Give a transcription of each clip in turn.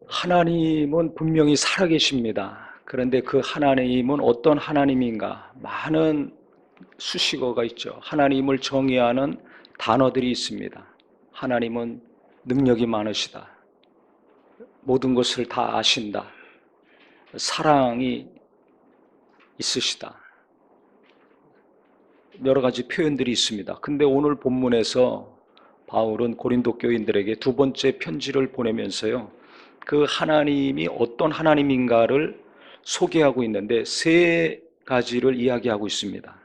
하나님은 분명히 살아계십니다. 그런데 그 하나님은 어떤 하나님인가? 많은 수식어가 있죠. 하나님을 정의하는 단어들이 있습니다. 하나님은 능력이 많으시다. 모든 것을 다 아신다. 사랑이 있으시다. 여러 가지 표현들이 있습니다. 근데 오늘 본문에서 바울은 고린도 교인들에게 두 번째 편지를 보내면서요, 그 하나님이 어떤 하나님인가를 소개하고 있는데 세 가지를 이야기하고 있습니다.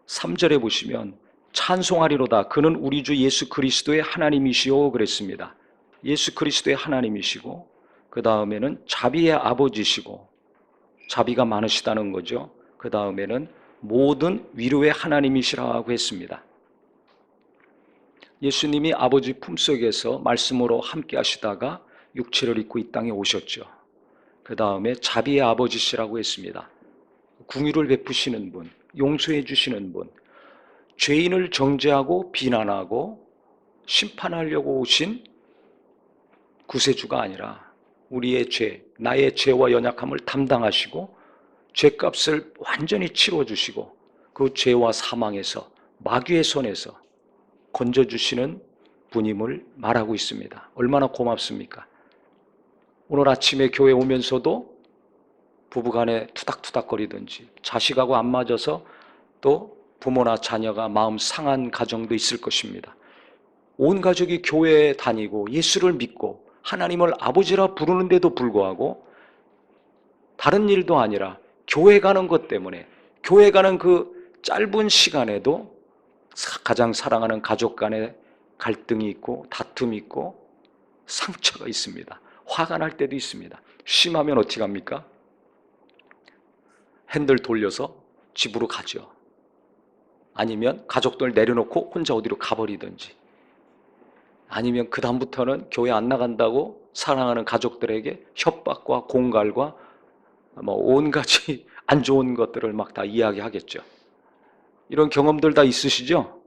3절에 보시면 찬송하리로다 그는 우리 주 예수 그리스도의 하나님이시오 그랬습니다. 예수 그리스도의 하나님이시고, 그 다음에는 자비의 아버지시고, 자비가 많으시다는 거죠. 그 다음에는 모든 위로의 하나님이시라고 했습니다. 예수님이 아버지 품속에서 말씀으로 함께 하시다가 육체를 입고 이 땅에 오셨죠. 그 다음에 자비의 아버지시라고 했습니다. 긍휼을 베푸시는 분, 용서해 주시는 분, 죄인을 정죄하고 비난하고 심판하려고 오신 구세주가 아니라 우리의 죄, 나의 죄와 연약함을 담당하시고 죄값을 완전히 치러주시고 그 죄와 사망에서, 마귀의 손에서 건져주시는 분임을 말하고 있습니다. 얼마나 고맙습니까? 오늘 아침에 교회 오면서도 부부간에 투닥투닥거리든지 자식하고 안 맞아서 또 부모나 자녀가 마음 상한 가정도 있을 것입니다. 온 가족이 교회에 다니고 예수를 믿고 하나님을 아버지라 부르는데도 불구하고 다른 일도 아니라 교회 가는 것 때문에, 교회 가는 그 짧은 시간에도 가장 사랑하는 가족 간에 갈등이 있고 다툼이 있고 상처가 있습니다. 화가 날 때도 있습니다. 심하면 어떻게 합니까? 핸들 돌려서 집으로 가죠. 아니면 가족들 내려놓고 혼자 어디로 가버리든지, 아니면 그 다음부터는 교회 안 나간다고 사랑하는 가족들에게 협박과 공갈과 온 가지 안 좋은 것들을 막 다 이야기하겠죠. 이런 경험들 다 있으시죠?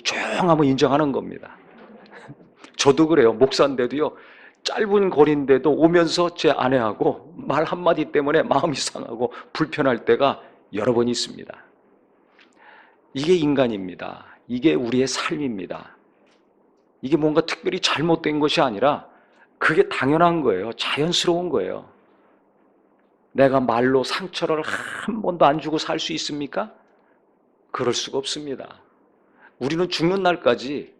조용하면 인정하는 겁니다. 저도 그래요. 목사인데도요, 짧은 거리인데도 오면서 제 아내하고 말 한마디 때문에 마음이 상하고 불편할 때가 여러 번 있습니다. 이게 인간입니다. 이게 우리의 삶입니다. 이게 뭔가 특별히 잘못된 것이 아니라 그게 당연한 거예요. 자연스러운 거예요. 내가 말로 상처를 한 번도 안 주고 살 수 있습니까? 그럴 수가 없습니다. 우리는 죽는 날까지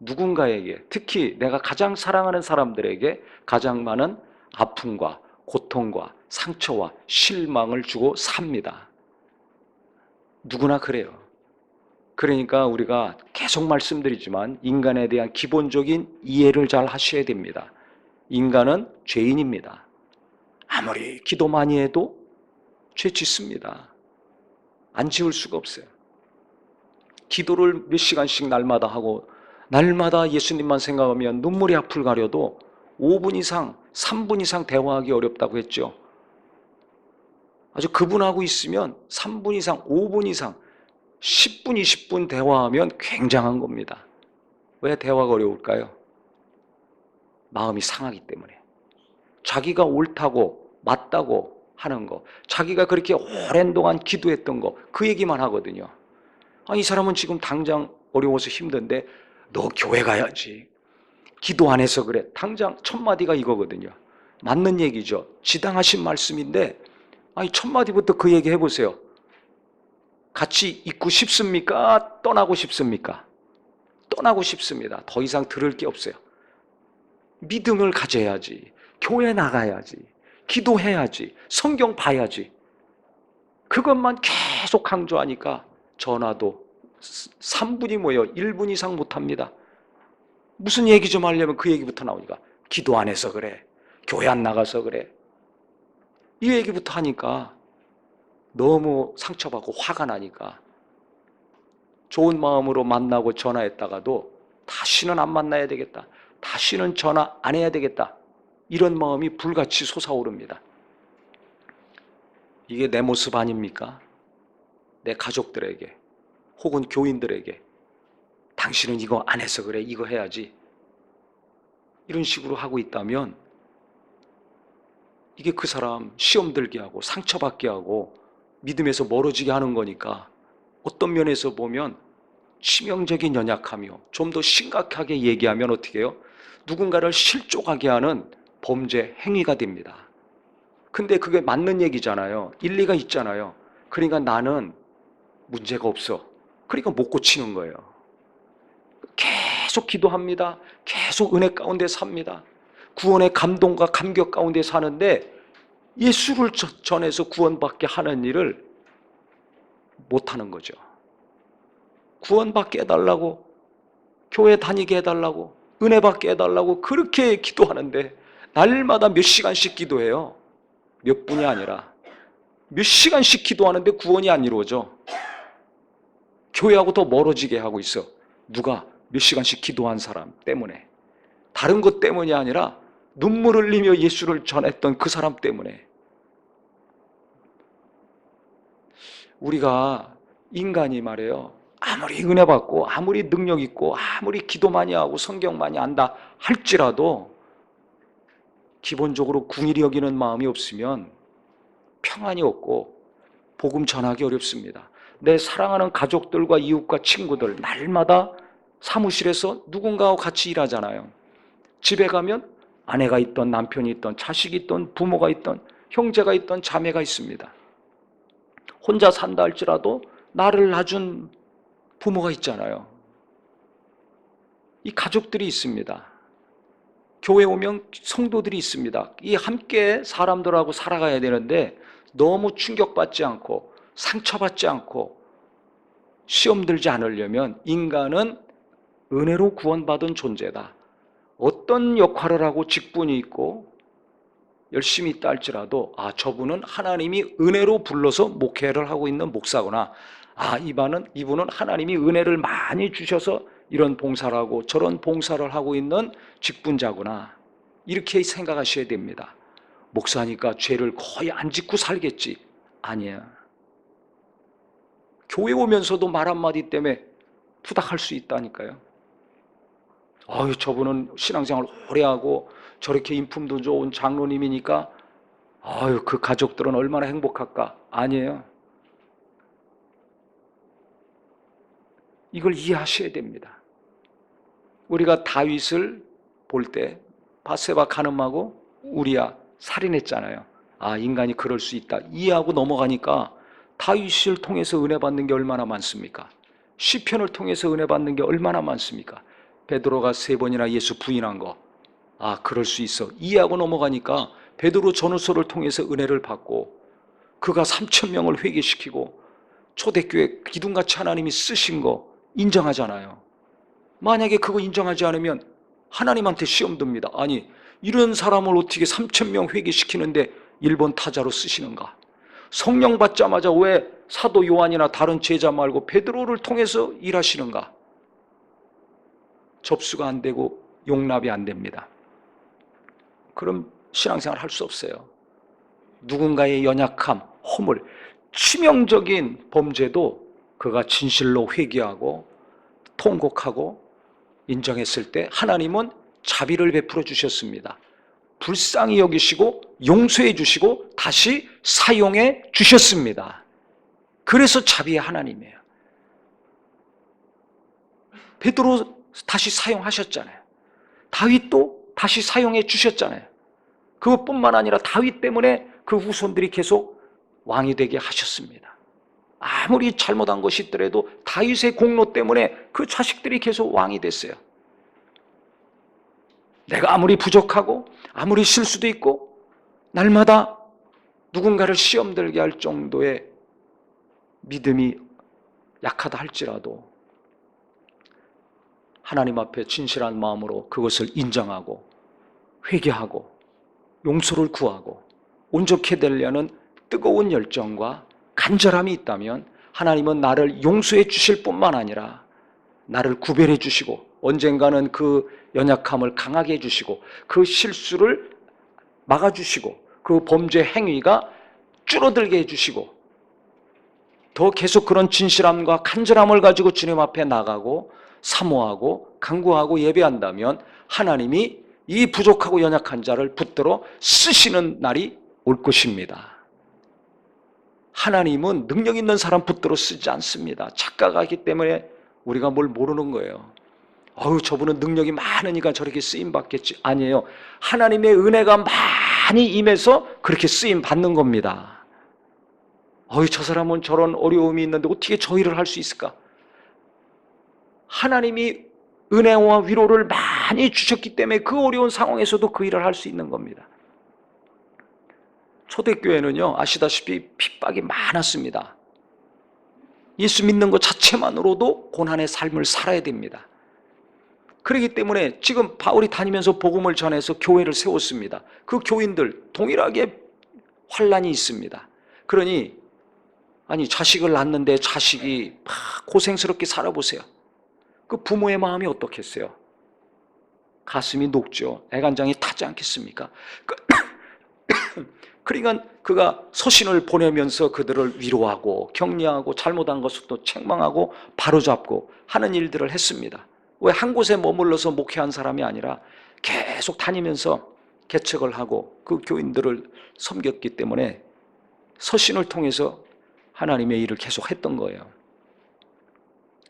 누군가에게, 특히 내가 가장 사랑하는 사람들에게 가장 많은 아픔과 고통과 상처와 실망을 주고 삽니다. 누구나 그래요. 그러니까 우리가 계속 말씀드리지만 인간에 대한 기본적인 이해를 잘 하셔야 됩니다. 인간은 죄인입니다. 아무리 기도 많이 해도 죄 짓습니다. 안 지울 수가 없어요. 기도를 몇 시간씩 날마다 하고 날마다 예수님만 생각하면 눈물이 앞을 가려도 5분 이상, 3분 이상 대화하기 어렵다고 했죠. 아주 그분하고 있으면 3분 이상, 5분 이상, 10분, 20분 대화하면 굉장한 겁니다. 왜 대화가 어려울까요? 마음이 상하기 때문에. 자기가 옳다고 맞다고 하는 거, 자기가 그렇게 오랜 동안 기도했던 거, 그 얘기만 하거든요. 이 사람은 지금 당장 어려워서 힘든데 너 교회 가야지. 기도 안 해서 그래. 당장 첫 마디가 이거거든요. 맞는 얘기죠. 지당하신 말씀인데 첫 마디부터 그 얘기 해보세요. 같이 있고 싶습니까? 떠나고 싶습니까? 떠나고 싶습니다. 더 이상 들을 게 없어요. 믿음을 가져야지. 교회 나가야지. 기도해야지. 성경 봐야지. 그것만 계속 강조하니까 전화도 3분이 뭐예요? 1분 이상 못합니다. 무슨 얘기 좀 하려면 그 얘기부터 나오니까 기도 안 해서 그래. 교회 안 나가서 그래. 이 얘기부터 하니까 너무 상처받고 화가 나니까 좋은 마음으로 만나고 전화했다가도 다시는 안 만나야 되겠다. 다시는 전화 안 해야 되겠다. 이런 마음이 불같이 솟아오릅니다. 이게 내 모습 아닙니까? 내 가족들에게 혹은 교인들에게 당신은 이거 안 해서 그래. 이거 해야지. 이런 식으로 하고 있다면 이게 그 사람 시험 들게 하고 상처받게 하고 믿음에서 멀어지게 하는 거니까 어떤 면에서 보면 치명적인 연약하며 좀 더 심각하게 얘기하면 어떻게 해요? 누군가를 실족하게 하는 범죄 행위가 됩니다. 근데 그게 맞는 얘기잖아요. 일리가 있잖아요. 그러니까 나는 문제가 없어. 그러니까 못 고치는 거예요. 계속 기도합니다. 계속 은혜 가운데 삽니다. 구원의 감동과 감격 가운데 사는데 예수를 전해서 구원받게 하는 일을 못하는 거죠. 구원받게 해달라고, 교회 다니게 해달라고, 은혜 받게 해달라고 그렇게 기도하는데 날마다 몇 시간씩 기도해요. 몇 분이 아니라 몇 시간씩 기도하는데 구원이 안 이루어져. 교회하고 더 멀어지게 하고 있어. 누가? 몇 시간씩 기도한 사람 때문에. 다른 것 때문이 아니라 눈물 흘리며 예수를 전했던 그 사람 때문에. 우리가 인간이 말이에요. 아무리 은혜 받고 아무리 능력 있고 아무리 기도 많이 하고 성경 많이 안다 할지라도 기본적으로 궁일이 여기는 마음이 없으면 평안이 없고 복음 전하기 어렵습니다. 내 사랑하는 가족들과 이웃과 친구들 날마다 사무실에서 누군가와 같이 일하잖아요. 집에 가면 아내가 있던 남편이 있던 자식이 있던 부모가 있던 형제가 있던 자매가 있습니다. 혼자 산다 할지라도 나를 낳아준 부모가 있잖아요. 이 가족들이 있습니다. 교회 오면 성도들이 있습니다. 이 함께 사람들하고 살아가야 되는데 너무 충격받지 않고 상처받지 않고 시험 들지 않으려면 인간은 은혜로 구원받은 존재다. 어떤 역할을 하고 직분이 있고 열심히 있다 할지라도 저분은 하나님이 은혜로 불러서 목회를 하고 있는 목사구나. 이분은 하나님이 은혜를 많이 주셔서 이런 봉사를 하고 저런 봉사를 하고 있는 직분자구나. 이렇게 생각하셔야 됩니다. 목사니까 죄를 거의 안 짓고 살겠지. 아니에요. 교회 오면서도 말 한마디 때문에 부닥할 수 있다니까요. 저분은 신앙생활 오래 하고 저렇게 인품도 좋은 장로님이니까 그 가족들은 얼마나 행복할까. 아니에요. 이걸 이해하셔야 됩니다. 우리가 다윗을 볼 때 바세바 간음하고 우리야 살인했잖아요. 인간이 그럴 수 있다. 이해하고 넘어가니까 다윗을 통해서 은혜 받는 게 얼마나 많습니까? 시편을 통해서 은혜 받는 게 얼마나 많습니까? 베드로가 3번이나 예수 부인한 거. 그럴 수 있어. 이해하고 넘어가니까 베드로 전후서를 통해서 은혜를 받고 그가 3,000명을 회개시키고 초대교회 기둥같이 하나님이 쓰신 거 인정하잖아요. 만약에 그거 인정하지 않으면 하나님한테 시험 듭니다. 이런 사람을 어떻게 3,000명 회개시키는데 1번 타자로 쓰시는가? 성령 받자마자 왜 사도 요한이나 다른 제자 말고 베드로를 통해서 일하시는가? 접수가 안 되고 용납이 안 됩니다. 그럼 신앙생활 할 수 없어요. 누군가의 연약함, 허물, 치명적인 범죄도 그가 진실로 회개하고 통곡하고 인정했을 때 하나님은 자비를 베풀어 주셨습니다. 불쌍히 여기시고 용서해 주시고 다시 사용해 주셨습니다. 그래서 자비의 하나님이에요. 베드로 다시 사용하셨잖아요. 다윗도 다시 사용해 주셨잖아요. 그것뿐만 아니라 다윗 때문에 그 후손들이 계속 왕이 되게 하셨습니다. 아무리 잘못한 것이 있더라도 다윗의 공로 때문에 그 자식들이 계속 왕이 됐어요. 내가 아무리 부족하고 아무리 실수도 있고 날마다 누군가를 시험 들게 할 정도의 믿음이 약하다 할지라도 하나님 앞에 진실한 마음으로 그것을 인정하고 회개하고 용서를 구하고 온전케 되려는 뜨거운 열정과 간절함이 있다면 하나님은 나를 용서해 주실 뿐만 아니라 나를 구별해 주시고 언젠가는 그 연약함을 강하게 해주시고 그 실수를 막아주시고 그 범죄 행위가 줄어들게 해주시고 더 계속 그런 진실함과 간절함을 가지고 주님 앞에 나가고 사모하고 간구하고 예배한다면 하나님이 이 부족하고 연약한 자를 붙들어 쓰시는 날이 올 것입니다. 하나님은 능력 있는 사람 붙들어 쓰지 않습니다. 착각하기 때문에 우리가 뭘 모르는 거예요. 저분은 능력이 많으니까 저렇게 쓰임 받겠지. 아니에요. 하나님의 은혜가 많이 임해서 그렇게 쓰임 받는 겁니다. 저 사람은 저런 어려움이 있는데 어떻게 저 일을 할 수 있을까? 하나님이 은혜와 위로를 많이 주셨기 때문에 그 어려운 상황에서도 그 일을 할 수 있는 겁니다. 초대교회는요, 아시다시피 핍박이 많았습니다. 예수 믿는 것 자체만으로도 고난의 삶을 살아야 됩니다. 그렇기 때문에 지금 바울이 다니면서 복음을 전해서 교회를 세웠습니다. 그 교인들 동일하게 환난이 있습니다. 그러니 자식을 낳는데 자식이 막 고생스럽게 살아보세요. 그 부모의 마음이 어떻겠어요? 가슴이 녹죠. 애간장이 타지 않겠습니까? 그러니까 그가 서신을 보내면서 그들을 위로하고 격려하고 잘못한 것을 또 책망하고 바로잡고 하는 일들을 했습니다. 왜 한 곳에 머물러서 목회한 사람이 아니라 계속 다니면서 개척을 하고 그 교인들을 섬겼기 때문에 서신을 통해서 하나님의 일을 계속 했던 거예요.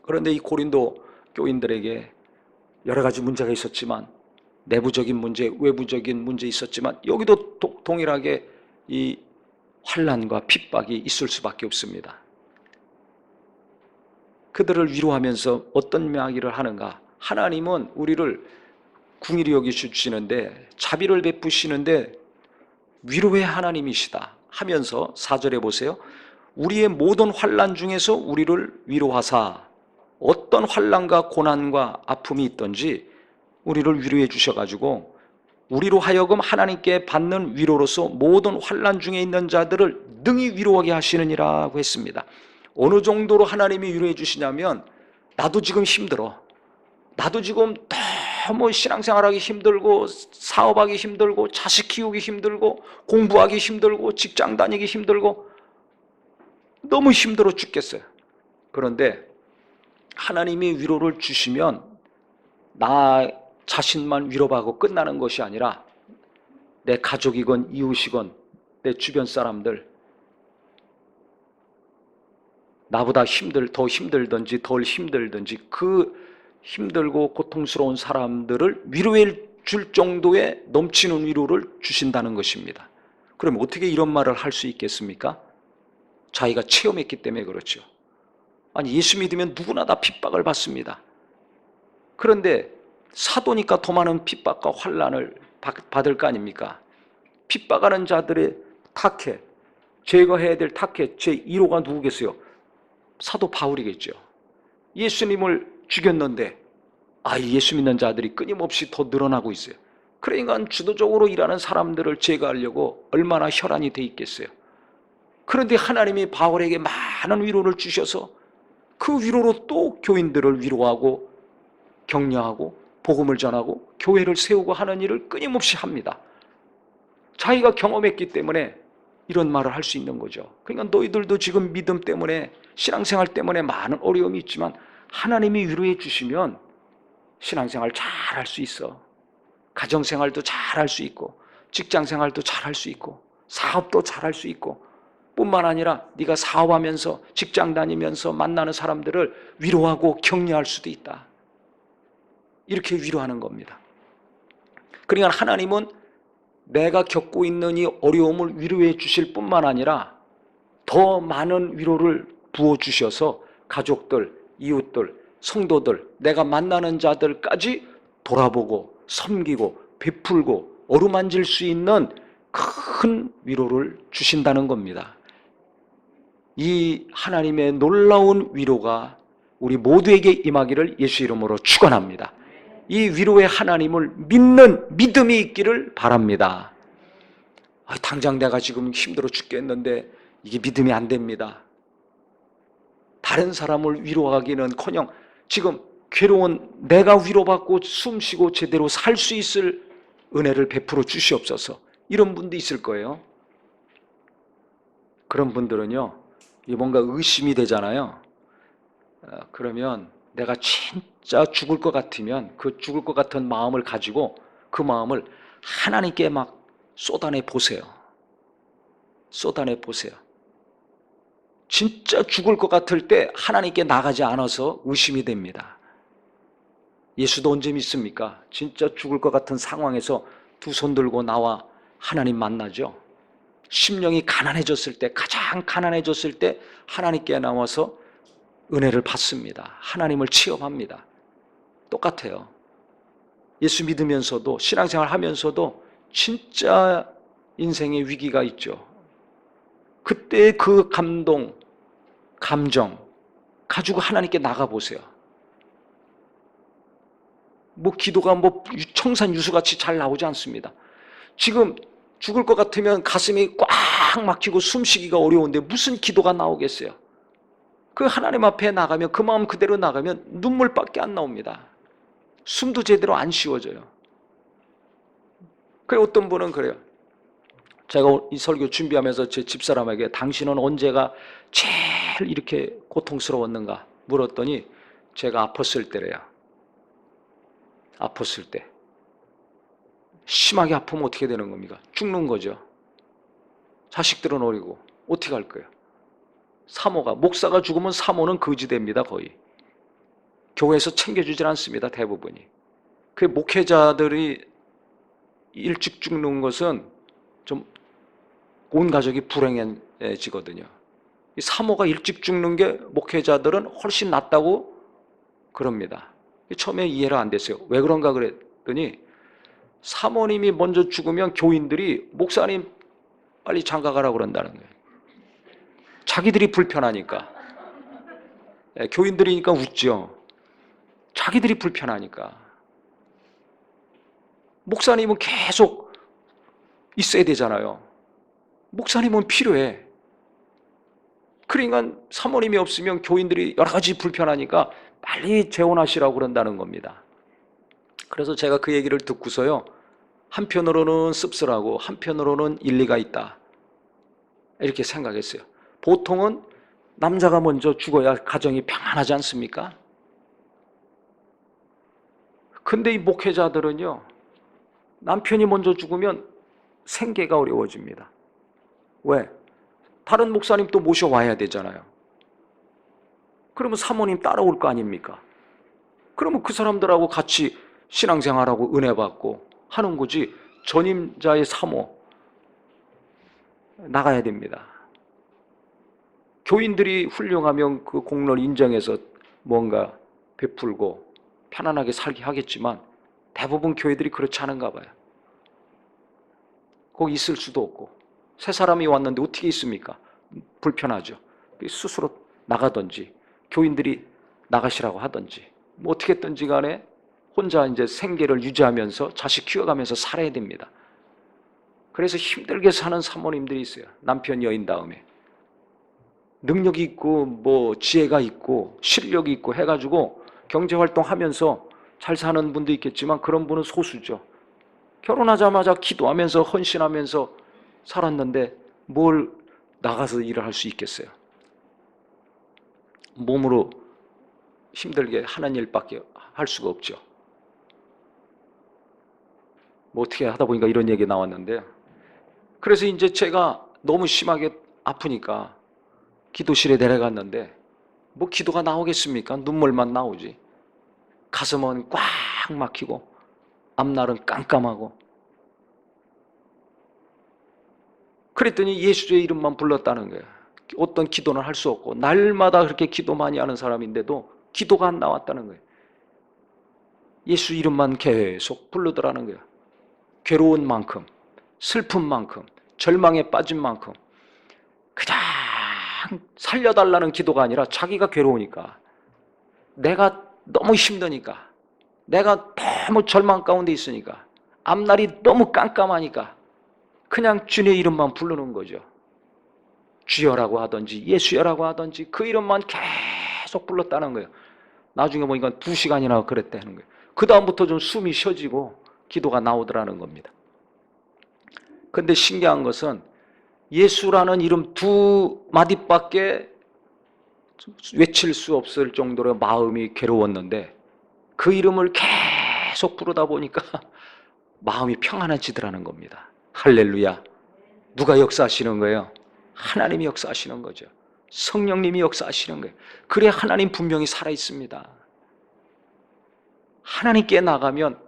그런데 이 고린도 교인들에게 여러 가지 문제가 있었지만, 내부적인 문제, 외부적인 문제 있었지만, 여기도 동일하게 이 환난과 핍박이 있을 수밖에 없습니다. 그들을 위로하면서 어떤 이야기를 하는가? 하나님은 우리를 긍휼히 여기시는데, 자비를 베푸시는데 위로의 하나님이시다 하면서 4절에 보세요. 우리의 모든 환난 중에서 우리를 위로하사 어떤 환난과 고난과 아픔이 있든지 우리를 위로해 주셔가지고 우리로 하여금 하나님께 받는 위로로서 모든 환난 중에 있는 자들을 능히 위로하게 하시느니라고 했습니다. 어느 정도로 하나님이 위로해 주시냐면, 나도 지금 힘들어. 나도 지금 너무 신앙생활하기 힘들고, 사업하기 힘들고, 자식 키우기 힘들고, 공부하기 힘들고, 직장 다니기 힘들고 너무 힘들어 죽겠어요. 그런데 하나님이 위로를 주시면 나 자신만 위로받고 끝나는 것이 아니라 내 가족이건 이웃이건 내 주변 사람들, 나보다 더 힘들든지 덜 힘들든지 그 힘들고 고통스러운 사람들을 위로해 줄 정도의 넘치는 위로를 주신다는 것입니다. 그럼 어떻게 이런 말을 할 수 있겠습니까? 자기가 체험했기 때문에 그렇죠. 예수 믿으면 누구나 다 핍박을 받습니다. 그런데 사도니까 더 많은 핍박과 환난을 받을 거 아닙니까? 핍박하는 자들의 타켓, 제거해야 될 타켓 제1호가 누구겠어요? 사도 바울이겠죠. 예수님을 죽였는데 예수 믿는 자들이 끊임없이 더 늘어나고 있어요. 그러니까 주도적으로 일하는 사람들을 제거하려고 얼마나 혈안이 돼 있겠어요. 그런데 하나님이 바울에게 많은 위로를 주셔서 그 위로로 또 교인들을 위로하고 격려하고 복음을 전하고 교회를 세우고 하는 일을 끊임없이 합니다. 자기가 경험했기 때문에 이런 말을 할 수 있는 거죠. 그러니까 너희들도 지금 믿음 때문에, 신앙생활 때문에 많은 어려움이 있지만 하나님이 위로해 주시면 신앙생활 잘 할 수 있어. 가정생활도 잘 할 수 있고, 직장생활도 잘 할 수 있고, 사업도 잘 할 수 있고, 뿐만 아니라 네가 사업하면서 직장 다니면서 만나는 사람들을 위로하고 격려할 수도 있다. 이렇게 위로하는 겁니다. 그러니까 하나님은 내가 겪고 있는 이 어려움을 위로해 주실 뿐만 아니라 더 많은 위로를 부어주셔서 가족들, 이웃들, 성도들, 내가 만나는 자들까지 돌아보고 섬기고 베풀고 어루만질 수 있는 큰 위로를 주신다는 겁니다. 이 하나님의 놀라운 위로가 우리 모두에게 임하기를 예수 이름으로 축원합니다. 이 위로의 하나님을 믿는 믿음이 있기를 바랍니다. 당장 내가 지금 힘들어 죽겠는데 이게 믿음이 안 됩니다. 다른 사람을 위로하기는커녕 지금 괴로운 내가 위로받고 숨쉬고 제대로 살 수 있을 은혜를 베풀어 주시옵소서. 이런 분도 있을 거예요. 그런 분들은요, 뭔가 의심이 되잖아요. 그러면 내가 진짜 죽을 것 같으면 그 죽을 것 같은 마음을 가지고 그 그 마음을 하나님께 막 쏟아내 보세요. 쏟아내 보세요. 진짜 죽을 것 같을 때 하나님께 나가지 않아서 의심이 됩니다. 예수도 언제 믿습니까? 진짜 죽을 것 같은 상황에서 두 손 들고 나와 하나님 만나죠. 심령이 가난해졌을 때, 가장 가난해졌을 때 하나님께 나와서 은혜를 받습니다. 하나님을 체험합니다. 똑같아요. 예수 믿으면서도, 신앙생활 하면서도 진짜 인생의 위기가 있죠. 그때 그 감동, 감정 가지고 하나님께 나가보세요. 뭐 기도가 뭐 청산유수같이 잘 나오지 않습니다. 지금 죽을 것 같으면 가슴이 꽉 막히고 숨쉬기가 어려운데 무슨 기도가 나오겠어요? 그 하나님 앞에 나가면, 그 마음 그대로 나가면 눈물밖에 안 나옵니다. 숨도 제대로 안 쉬어져요. 그래, 어떤 분은 그래요. 제가 이 설교 준비하면서 제 집사람에게 당신은 언제가 제일 이렇게 고통스러웠는가 물었더니 제가 아팠을 때래요. 아팠을 때. 심하게 아프면 어떻게 되는 겁니까? 죽는 거죠. 자식들은 어리고 어떻게 할 거예요? 사모가, 목사가 죽으면 사모는 거지됩니다. 거의. 교회에서 챙겨주질 않습니다. 대부분이. 그 목회자들이 일찍 죽는 것은 좀 온 가족이 불행해지거든요. 이 사모가 일찍 죽는 게 목회자들은 훨씬 낫다고 그럽니다. 처음에 이해가 안 됐어요. 왜 그런가 그랬더니 사모님이 먼저 죽으면 교인들이 목사님 빨리 장가가라고 그런다는 거예요. 자기들이 불편하니까. 교인들이니까 웃죠. 자기들이 불편하니까. 목사님은 계속 있어야 되잖아요. 목사님은 필요해. 그러니까 사모님이 없으면 교인들이 여러 가지 불편하니까 빨리 재혼하시라고 그런다는 겁니다. 그래서 제가 그 얘기를 듣고서요, 한편으로는 씁쓸하고 한편으로는 일리가 있다, 이렇게 생각했어요. 보통은 남자가 먼저 죽어야 가정이 평안하지 않습니까? 근데 이 목회자들은요, 남편이 먼저 죽으면 생계가 어려워집니다. 왜? 다른 목사님 또 모셔와야 되잖아요. 그러면 사모님 따라올 거 아닙니까? 그러면 그 사람들하고 같이 신앙생활하고 은혜 받고 하는 거지, 전임자의 사모 나가야 됩니다. 교인들이 훌륭하면 그 공로를 인정해서 뭔가 베풀고 편안하게 살게 하겠지만 대부분 교회들이 그렇지 않은가 봐요. 거기 있을 수도 없고, 새 사람이 왔는데 어떻게 있습니까? 불편하죠. 스스로 나가든지 교인들이 나가시라고 하든지 뭐 어떻게 했든지 간에 혼자 이제 생계를 유지하면서 자식 키워가면서 살아야 됩니다. 그래서 힘들게 사는 사모님들이 있어요. 남편 여인 다음에 능력이 있고 뭐 지혜가 있고 실력이 있고 해가지고 경제활동하면서 잘 사는 분도 있겠지만 그런 분은 소수죠. 결혼하자마자 기도하면서 헌신하면서 살았는데 뭘 나가서 일을 할 수 있겠어요? 몸으로 힘들게 하는 일밖에 할 수가 없죠. 뭐 어떻게 하다 보니까 이런 얘기 나왔는데, 그래서 이제 제가 너무 심하게 아프니까 기도실에 내려갔는데 뭐 기도가 나오겠습니까? 눈물만 나오지. 가슴은 꽉 막히고 앞날은 깜깜하고. 그랬더니 예수의 이름만 불렀다는 거예요. 어떤 기도는 할 수 없고, 날마다 그렇게 기도 많이 하는 사람인데도 기도가 안 나왔다는 거예요. 예수 이름만 계속 부르더라는 거예요. 괴로운 만큼, 슬픈 만큼, 절망에 빠진 만큼 그냥 살려달라는 기도가 아니라 자기가 괴로우니까, 내가 너무 힘드니까, 내가 너무 절망 가운데 있으니까, 앞날이 너무 깜깜하니까 그냥 주님의 이름만 부르는 거죠. 주여라고 하든지 예수여라고 하든지 그 이름만 계속 불렀다는 거예요. 나중에 보니까 2시간이나 그랬다는 거예요. 그 다음부터 좀 숨이 쉬어지고 기도가 나오더라는 겁니다. 근데 신기한 것은 예수라는 이름 2마디밖에 외칠 수 없을 정도로 마음이 괴로웠는데 그 이름을 계속 부르다 보니까 마음이 평안해지더라는 겁니다. 할렐루야. 누가 역사하시는 거예요? 하나님이 역사하시는 거죠. 성령님이 역사하시는 거예요. 그래 하나님 분명히 살아있습니다. 하나님께 나가면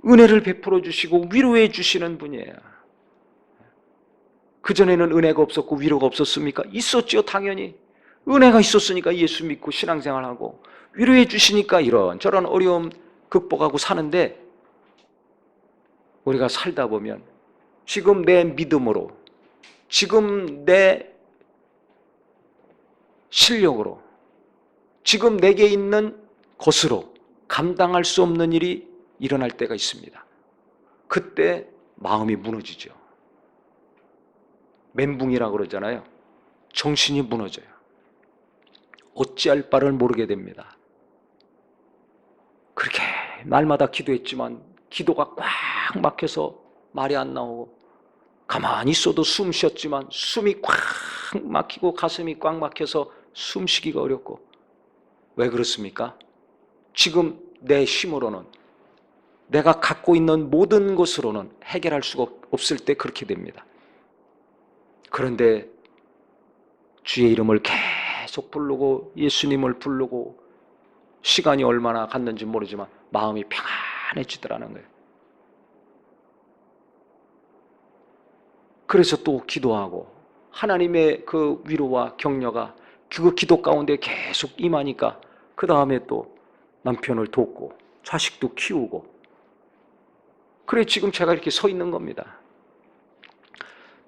은혜를 베풀어 주시고 위로해 주시는 분이에요. 그전에는 은혜가 없었고 위로가 없었습니까? 있었죠, 당연히. 은혜가 있었으니까 예수 믿고 신앙생활하고 위로해 주시니까 이런저런 어려움 극복하고 사는데, 우리가 살다 보면 지금 내 믿음으로, 지금 내 실력으로, 지금 내게 있는 것으로 감당할 수 없는 일이 일어날 때가 있습니다. 그때 마음이 무너지죠. 멘붕이라고 그러잖아요. 정신이 무너져요. 어찌할 바를 모르게 됩니다. 그렇게 날마다 기도했지만 기도가 꽉 막혀서 말이 안 나오고, 가만히 있어도 숨 쉬었지만 숨이 꽉 막히고 가슴이 꽉 막혀서 숨 쉬기가 어렵고. 왜 그렇습니까? 지금 내 힘으로는, 내가 갖고 있는 모든 것으로는 해결할 수가 없을 때 그렇게 됩니다. 그런데 주의 이름을 계속 부르고 예수님을 부르고 시간이 얼마나 갔는지 모르지만 마음이 평안해지더라는 거예요. 그래서 또 기도하고 하나님의 그 위로와 격려가 그 기도 가운데 계속 임하니까 그 다음에 또 남편을 돕고 자식도 키우고, 그래 지금 제가 이렇게 서 있는 겁니다.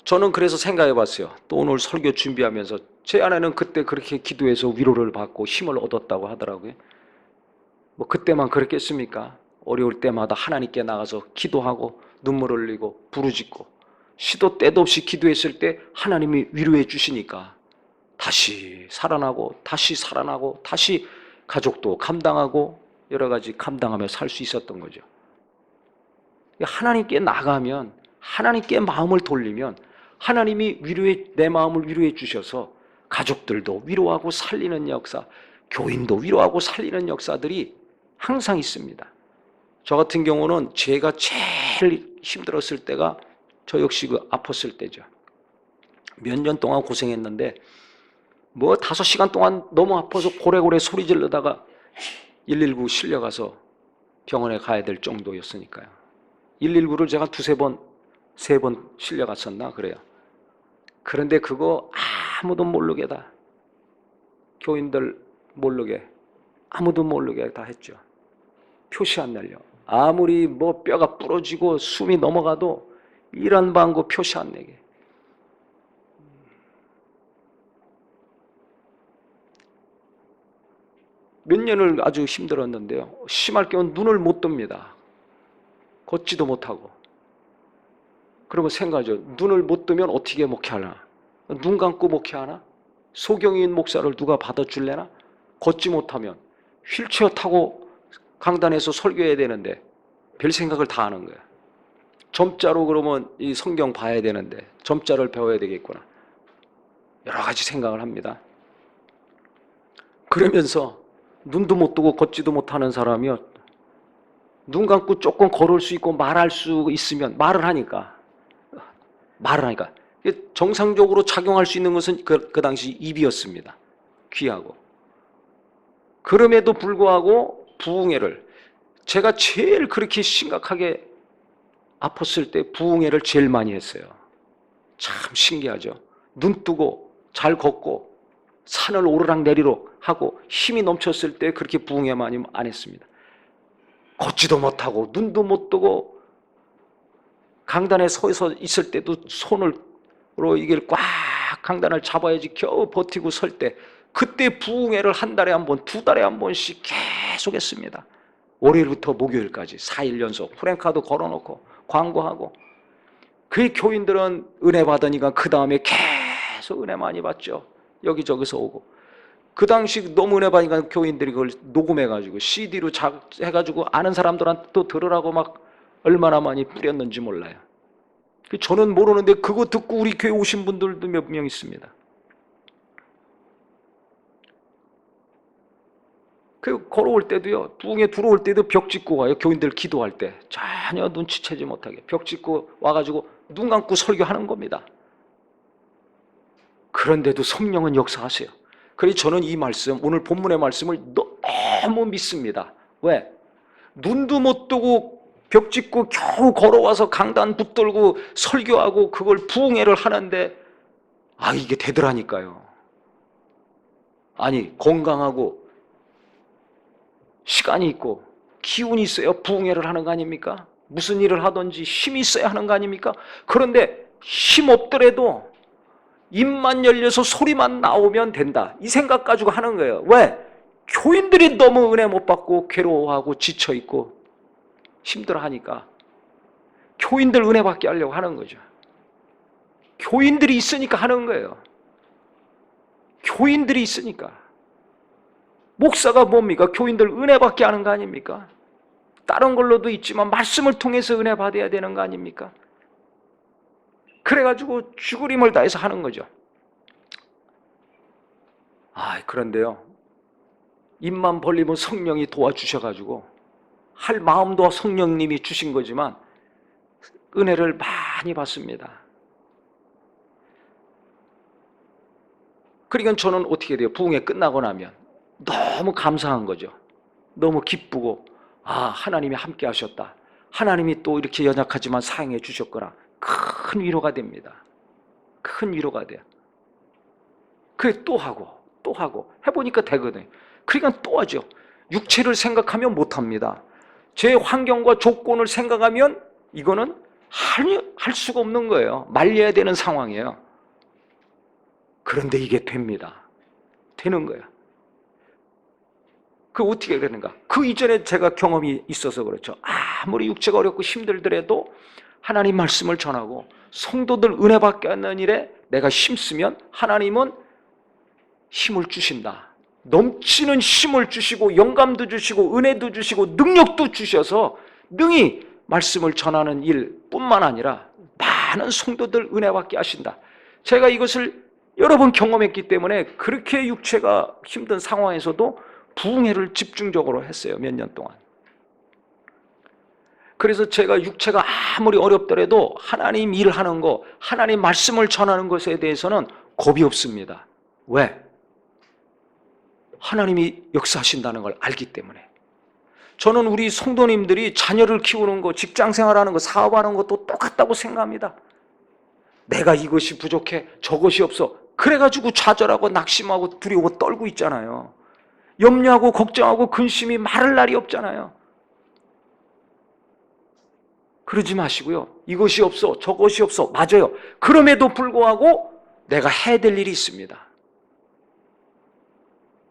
저는 그래서 생각해 봤어요. 또 오늘 설교 준비하면서 제 아내는 그때 그렇게 기도해서 위로를 받고 힘을 얻었다고 하더라고요. 뭐 그때만 그랬겠습니까? 어려울 때마다 하나님께 나가서 기도하고 눈물 흘리고 부르짖고 시도 때도 없이 기도했을 때 하나님이 위로해 주시니까 다시 살아나고 다시 살아나고 다시 가족도 감당하고 여러 가지 감당하며 살 수 있었던 거죠. 하나님께 나가면, 하나님께 마음을 돌리면 하나님이 내 마음을 위로해 주셔서 가족들도 위로하고 살리는 역사, 교인도 위로하고 살리는 역사들이 항상 있습니다. 저 같은 경우는 제가 제일 힘들었을 때가 저 역시 그 아팠을 때죠. 몇 년 동안 고생했는데 뭐 5시간 동안 너무 아파서 고래고래 소리 지르다가 119 실려가서 병원에 가야 될 정도였으니까요. 119를 제가 2-3번, 3번 실려갔었나 그래요. 그런데 그거 아무도 모르게다, 교인들 모르게, 아무도 모르게 다 했죠. 표시 안 날려. 아무리 뭐 뼈가 부러지고 숨이 넘어가도 이런 방구 표시 안 내게. 몇 년을 아주 힘들었는데요. 심할 경우는 눈을 못 뜹니다. 걷지도 못하고. 그러면 생각하죠. 눈을 못 뜨면 어떻게 목회하나? 눈 감고 목회하나? 소경인 목사를 누가 받아줄래나? 걷지 못하면 휠체어 타고 강단에서 설교해야 되는데 별 생각을 다 하는 거예요. 점자로 그러면 이 성경 봐야 되는데 점자를 배워야 되겠구나. 여러 가지 생각을 합니다. 그러면서 눈도 못 뜨고 걷지도 못하는 사람이요, 눈 감고 조금 걸을 수 있고 말할 수 있으면 말을 하니까 정상적으로 작용할 수 있는 것은 그 당시 입이었습니다. 귀하고. 그럼에도 불구하고 부흥회를, 제가 제일 그렇게 심각하게 아팠을 때 부흥회를 제일 많이 했어요. 참 신기하죠. 눈 뜨고 잘 걷고 산을 오르락 내리락 하고 힘이 넘쳤을 때 그렇게 부흥회 많이 안 했습니다. 걷지도 못하고 눈도 못 뜨고 강단에 서서 있을 때도 손으로 이걸 꽉 강단을 잡아야지 겨우 버티고 설 때, 그때 부흥회를 한 달에 한 번, 2달에 한 번씩 계속 했습니다. 월요일부터 목요일까지 4일 연속 프랭카드 걸어놓고 광고하고. 그 교인들은 은혜 받으니까 그 다음에 계속 은혜 많이 받죠. 여기저기서 오고. 그 당시 너무 은혜 받으니까 교인들이 그걸 녹음해가지고 CD로 해가지고 아는 사람들한테 또 들으라고 막 얼마나 많이 뿌렸는지 몰라요. 저는 모르는데 그거 듣고 우리 교회 오신 분들도 몇 명 있습니다. 그 걸어올 때도요, 부흥회 들어올 때도 벽 짚고 와요. 교인들 기도할 때 전혀 눈치채지 못하게 벽 짚고 와가지고 눈 감고 설교하는 겁니다. 그런데도 성령은 역사하세요. 그래서 저는 이 말씀, 오늘 본문의 말씀을 너무 믿습니다. 왜? 눈도 못 뜨고 벽 짚고 겨우 걸어와서 강단 붙들고 설교하고 그걸 부흥회를 하는데 이게 되더라니까요. 아니, 건강하고 시간이 있고 기운이 있어야 부흥회를 하는 거 아닙니까? 무슨 일을 하든지 힘이 있어야 하는 거 아닙니까? 그런데 힘 없더라도 입만 열려서 소리만 나오면 된다, 이 생각 가지고 하는 거예요. 왜? 교인들이 너무 은혜 못 받고 괴로워하고 지쳐있고 힘들어하니까 교인들 은혜 받게 하려고 하는 거죠. 교인들이 있으니까 하는 거예요. 교인들이 있으니까. 목사가 뭡니까? 교인들 은혜 받게 하는 거 아닙니까? 다른 걸로도 있지만 말씀을 통해서 은혜 받아야 되는 거 아닙니까? 그래가지고 죽을 힘을 다해서 하는 거죠. 그런데요, 입만 벌리면 성령이 도와주셔가지고 할 마음도 성령님이 주신 거지만 은혜를 많이 받습니다. 그러니까 저는 어떻게 돼요? 부흥회 끝나고 나면 너무 감사한 거죠. 너무 기쁘고 하나님이 함께 하셨다, 하나님이 또 이렇게 연약하지만 사용해 주셨구나, 큰 위로가 됩니다. 큰 위로가 돼요. 그래 또 하고 해보니까 되거든요. 그러니까 또 하죠. 육체를 생각하면 못합니다. 제 환경과 조건을 생각하면 이거는 할 수가 없는 거예요. 말려야 되는 상황이에요. 그런데 이게 됩니다. 되는 거예요. 그 어떻게 그러는가? 그 이전에 제가 경험이 있어서 그렇죠. 아무리 육체가 어렵고 힘들더라도 하나님 말씀을 전하고 성도들 은혜 받게 하는 일에 내가 힘쓰면 하나님은 힘을 주신다. 넘치는 힘을 주시고 영감도 주시고 은혜도 주시고 능력도 주셔서 능히 말씀을 전하는 일뿐만 아니라 많은 성도들 은혜 받게 하신다. 제가 이것을 여러 번 경험했기 때문에 그렇게 육체가 힘든 상황에서도 부흥회를 집중적으로 했어요. 몇 년 동안. 그래서 제가 육체가 아무리 어렵더라도 하나님 일을 하는 거, 하나님 말씀을 전하는 것에 대해서는 겁이 없습니다. 왜? 하나님이 역사하신다는 걸 알기 때문에. 저는 우리 성도님들이 자녀를 키우는 거, 직장생활하는 거, 사업하는 것도 똑같다고 생각합니다. 내가 이것이 부족해, 저것이 없어, 그래가지고 좌절하고 낙심하고 두려워 떨고 있잖아요. 염려하고 걱정하고 근심이 마를 날이 없잖아요. 그러지 마시고요. 이것이 없어, 저것이 없어, 맞아요. 그럼에도 불구하고 내가 해야 될 일이 있습니다.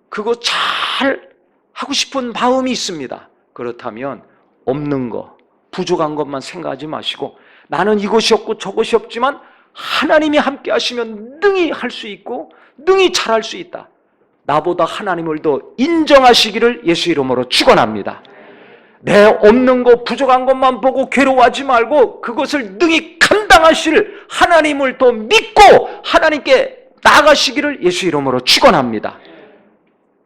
그거 잘 하고 싶은 마음이 있습니다. 그렇다면 없는 거, 부족한 것만 생각하지 마시고 나는 이것이 없고 저것이 없지만 하나님이 함께 하시면 능히 할 수 있고 능히 잘할 수 있다. 나보다 하나님을 더 인정하시기를 예수 이름으로 축원합니다. 내 없는 것, 부족한 것만 보고 괴로워하지 말고 그것을 능히 감당하실 하나님을 더 믿고 하나님께 나아가시기를 예수 이름으로 축원합니다.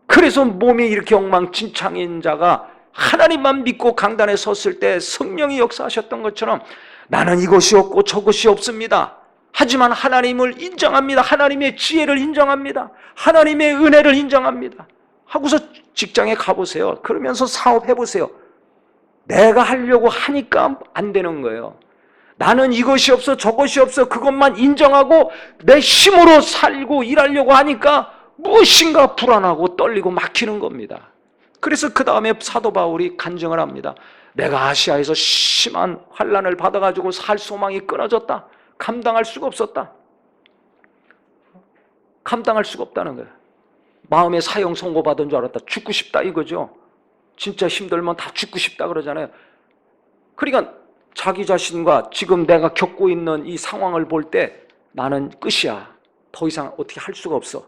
그래서 몸이 이렇게 엉망진창인 자가 하나님만 믿고 강단에 섰을 때 성령이 역사하셨던 것처럼 나는 이것이 없고 저것이 없습니다. 하지만 하나님을 인정합니다. 하나님의 지혜를 인정합니다. 하나님의 은혜를 인정합니다. 하고서 직장에 가보세요. 그러면서 사업해보세요. 내가 하려고 하니까 안 되는 거예요. 나는 이것이 없어 저것이 없어 그것만 인정하고 내 힘으로 살고 일하려고 하니까 무엇인가 불안하고 떨리고 막히는 겁니다. 그래서 그 다음에 사도 바울이 간증을 합니다. 내가 아시아에서 심한 환난을 받아가지고 살 소망이 끊어졌다. 감당할 수가 없었다. 감당할 수가 없다는 거예요. 마음에 사형 선고받은 줄 알았다. 죽고 싶다 이거죠. 진짜 힘들면 다 죽고 싶다 그러잖아요. 그러니까 자기 자신과 지금 내가 겪고 있는 이 상황을 볼 때 나는 끝이야. 더 이상 어떻게 할 수가 없어.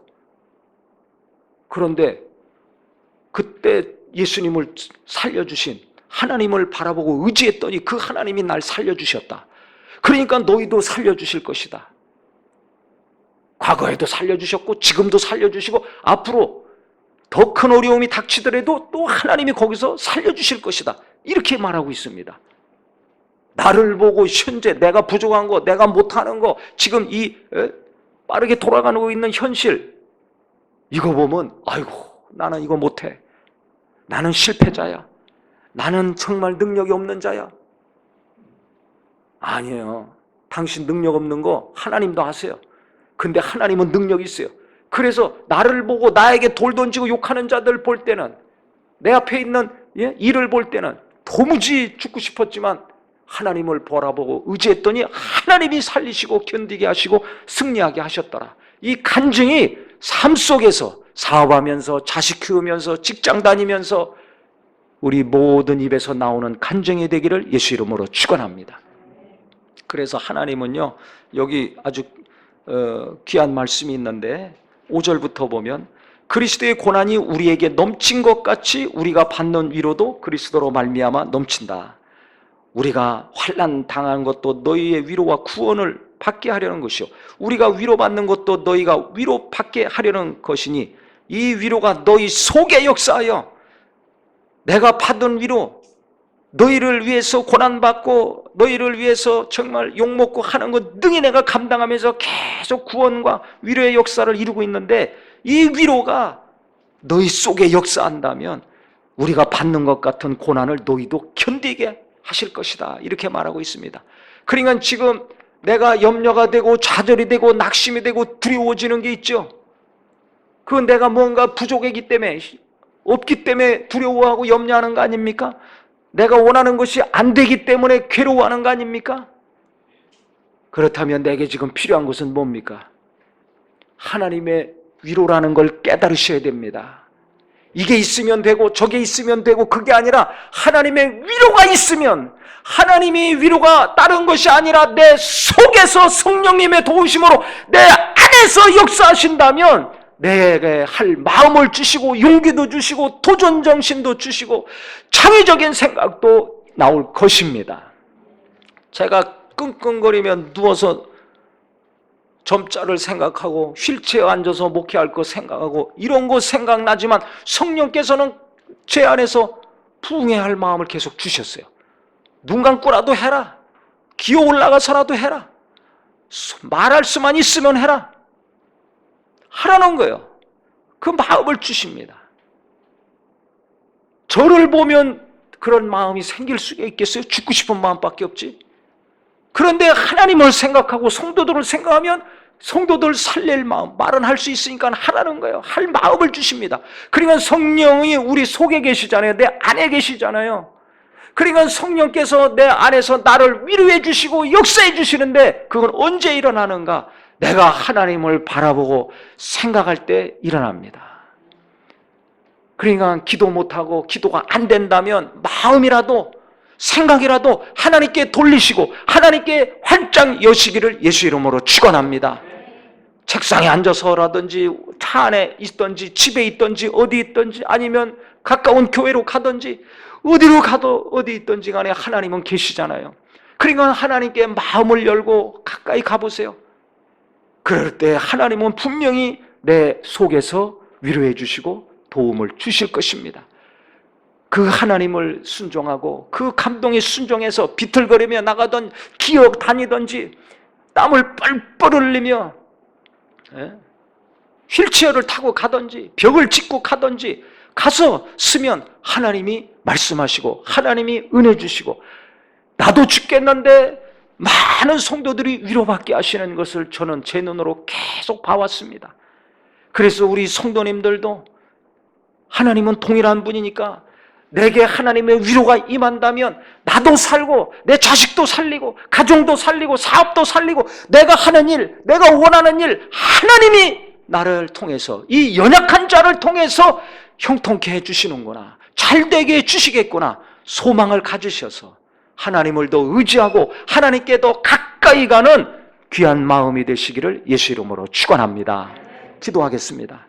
그런데 그때 예수님을 살려주신 하나님을 바라보고 의지했더니 그 하나님이 날 살려주셨다. 그러니까 너희도 살려주실 것이다. 과거에도 살려주셨고 지금도 살려주시고 앞으로 더 큰 어려움이 닥치더라도 또 하나님이 거기서 살려주실 것이다. 이렇게 말하고 있습니다. 나를 보고 현재 내가 부족한 거, 내가 못하는 거, 지금 이 빠르게 돌아가고 있는 현실, 이거 보면 아이고 나는 이거 못해. 나는 실패자야. 나는 정말 능력이 없는 자야. 아니에요. 당신 능력 없는 거 하나님도 아세요. 근데 하나님은 능력이 있어요. 그래서 나를 보고 나에게 돌 던지고 욕하는 자들 볼 때는, 내 앞에 있는 일을 볼 때는 도무지 죽고 싶었지만 하나님을 바라보고 의지했더니 하나님이 살리시고 견디게 하시고 승리하게 하셨더라. 이 간증이 삶 속에서 사업하면서 자식 키우면서 직장 다니면서 우리 모든 입에서 나오는 간증이 되기를 예수 이름으로 축원합니다. 그래서 하나님은요, 여기 아주 귀한 말씀이 있는데 5절부터 보면 그리스도의 고난이 우리에게 넘친 것 같이 우리가 받는 위로도 그리스도로 말미암아 넘친다. 우리가 환난 당한 것도 너희의 위로와 구원을 받게 하려는 것이요, 우리가 위로받는 것도 너희가 위로받게 하려는 것이니 이 위로가 너희 속에 역사하여, 내가 받은 위로, 너희를 위해서 고난받고 너희를 위해서 정말 욕먹고 하는 것 능히 내가 감당하면서 계속 구원과 위로의 역사를 이루고 있는데, 이 위로가 너희 속에 역사한다면 우리가 받는 것 같은 고난을 너희도 견디게 하실 것이다. 이렇게 말하고 있습니다. 그러니까 지금 내가 염려가 되고 좌절이 되고 낙심이 되고 두려워지는 게 있죠. 그건 내가 뭔가 부족하기 때문에, 없기 때문에 두려워하고 염려하는 거 아닙니까? 내가 원하는 것이 안 되기 때문에 괴로워하는 거 아닙니까? 그렇다면 내게 지금 필요한 것은 뭡니까? 하나님의 위로라는 걸 깨달으셔야 됩니다. 이게 있으면 되고 저게 있으면 되고 그게 아니라 하나님의 위로가 있으면, 하나님의 위로가 다른 것이 아니라 내 속에서 성령님의 도우심으로 내 안에서 역사하신다면 내게 할 마음을 주시고 용기도 주시고 도전정신도 주시고 창의적인 생각도 나올 것입니다. 제가 끙끙거리면 누워서 점자를 생각하고 휠체어 앉아서 목회할 거 생각하고 이런 거 생각나지만 성령께서는 제 안에서 부흥해야 할 마음을 계속 주셨어요. 눈 감고라도 해라. 기어 올라가서라도 해라. 말할 수만 있으면 해라. 하라는 거예요. 그 마음을 주십니다. 저를 보면 그런 마음이 생길 수가 있겠어요? 죽고 싶은 마음밖에 없지. 그런데 하나님을 생각하고 성도들을 생각하면 성도들 살릴 마음, 말은 할 수 있으니까 하라는 거예요. 할 마음을 주십니다. 그러니까 성령이 우리 속에 계시잖아요. 내 안에 계시잖아요. 그러니까 성령께서 내 안에서 나를 위로해 주시고 역사해 주시는데, 그건 언제 일어나는가? 내가 하나님을 바라보고 생각할 때 일어납니다. 그러니까 기도 못하고 기도가 안 된다면 마음이라도 생각이라도 하나님께 돌리시고 하나님께 활짝 여시기를 예수 이름으로 축원합니다. 책상에 앉아서라든지 차 안에 있든지 집에 있든지 어디 있든지 아니면 가까운 교회로 가든지 어디로 가도 어디 있든지 간에 하나님은 계시잖아요. 그러니까 하나님께 마음을 열고 가까이 가보세요. 그럴 때 하나님은 분명히 내 속에서 위로해 주시고 도움을 주실 것입니다. 그 하나님을 순종하고 그 감동에 순종해서 비틀거리며 나가던 기어 다니든지 땀을 뻘뻘 흘리며 휠체어를 타고 가든지 벽을 짚고 가든지 가서 쓰면 하나님이 말씀하시고 하나님이 은혜 주시고, 나도 죽겠는데 많은 성도들이 위로받게 하시는 것을 저는 제 눈으로 계속 봐왔습니다. 그래서 우리 성도님들도 하나님은 동일한 분이니까 내게 하나님의 위로가 임한다면 나도 살고 내 자식도 살리고 가정도 살리고 사업도 살리고 내가 하는 일, 내가 원하는 일 하나님이 나를 통해서, 이 연약한 자를 통해서 형통케 해주시는구나, 잘되게 해주시겠구나 소망을 가지셔서 하나님을 더 의지하고 하나님께 더 가까이 가는 귀한 마음이 되시기를 예수 이름으로 축원합니다. 기도하겠습니다.